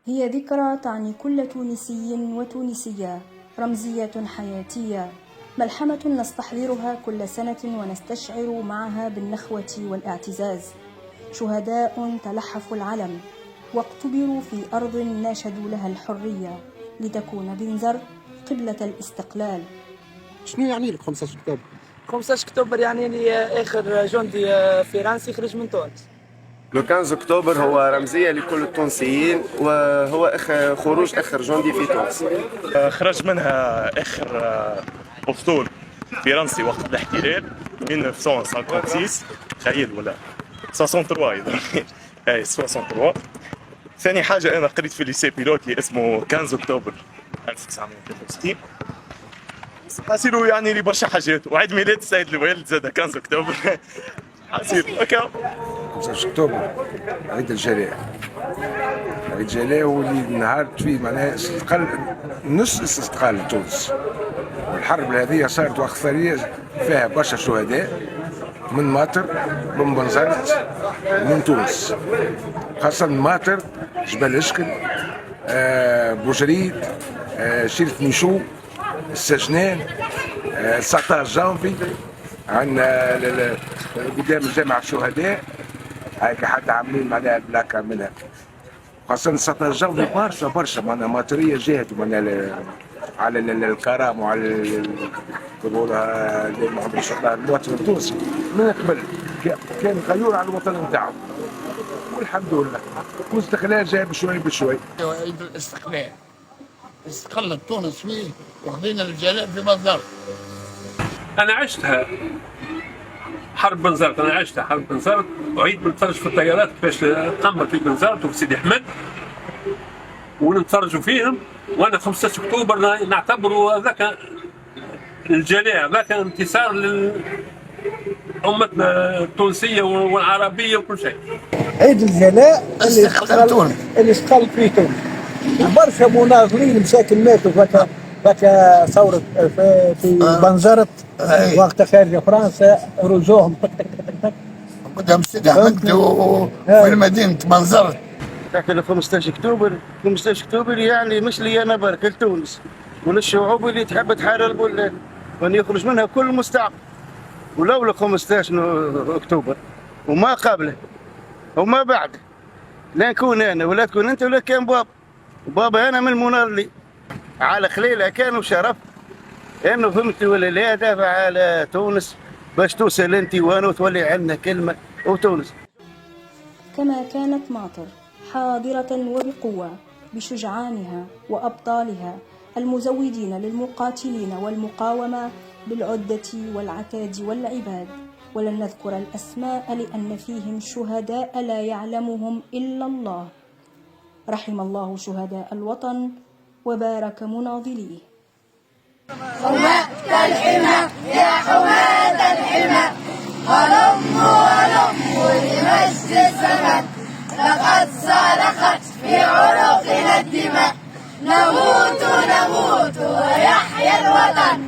هي ذكرى تعني كل تونسي وتونسية، رمزية حياتية، ملحمة نستحضرها كل سنة ونستشعر معها بالنخوة والاعتزاز. شهداء تلحفوا العلم واقتبروا في أرض ناشدوا لها الحرية لتكون بنزرت قبلة الاستقلال. شنو يعني لك 15 أكتوبر؟ 15 أكتوبر يعني لي آخر جندي فرنسي خرج من تونس. لو 15 أكتوبر هو رمزية لكل التونسيين، وهو خروج آخر جندي في تونس. خرج منها آخر أسطول فرنسي وقت الاحتلال 1956. تخيل ولا 63 اي 63. ثاني حاجة أنا قريت في الليسي بيلوتي اسمه 15 أكتوبر 1963. حاسيلو يعني لي برشا حاجات، وعيد ميلاد السيد الوالد زاد 15 أكتوبر. حاسيلو هكا. 15 أكتوبر عيد الجلاء. عيد الجلاء هو اللي نهارت فيه معناها استقل نص استقلال تونس. والحرب هذه صارت وقت ثرية فيها برشا شهداء من ماطر، من بنزرت، من تونس، خاصة من ماطر، جبل اشكل، بوجريد، شيرة ميشو، السجنان، 19 جانفي. عندنا قدام جامع الشهداء هاك حتى عاملين معناها بلاكة منها، خاصة 19 جانفي برشا معناها ماطرية جاهدوا معناها على الكرم وعلى يقولها محمد رسول الله المواطن التونسي من قبل كان غيور على الوطن نتاعو، والحمد لله والاستقلال جاي بشوي بشوي. عيد الاستقلال استقلت تونس فيه وخذينا الجلاء في بنزرت. أنا عشتها حرب بنزرت، أنا عشتها حرب بنزرت، وعيد نتفرج في الطيارات كيفاش قامت في بنزرت وفي سيدي أحمد ونتفرجوا فيهم. وأنا 15 أكتوبر نعتبره هذاك الجلاء، هذاك انتصار لأمتنا التونسية والعربية وكل شيء. عيد الجلاء اللي استقل فيه تونس، وبرشا مناضلين مساكن ماتوا فك ثورة في بنزرت وقت خارج فرنسا، رجوهم تك تك تك تك قدام سيدي أحمد وفي مدينة بنزرت. تحكي 15 أكتوبر، 15 أكتوبر يعني مش لي أنا برك لتونس وللشعوب اللي تحب تحرر البلاد وأن يخرج منها كل مستعمر. ولولا 15 أكتوبر وما قبله وما بعده لا نكون أنا ولا تكون أنت ولا كان بابا أنا من المناضلين على خليلة كانوا شرف انه فهمت ولا لا دافع على تونس باش توصل انت وانا وتولي عندنا كلمه وتونس. كما كانت ماطر حاضرة وبقوة بشجعانها وأبطالها المزودين للمقاتلين والمقاومة بالعدة والعتاد والعباد. ولن نذكر الأسماء لأن فيهم شهداء لا يعلمهم إلا الله. رحم الله شهداء الوطن وبارك مناضليه. حماة الحمى يا حماة الحمى، هلموا لمجد الزمن، لقد صرخت في عروقنا الدماء، نموت ويحيا الوطن.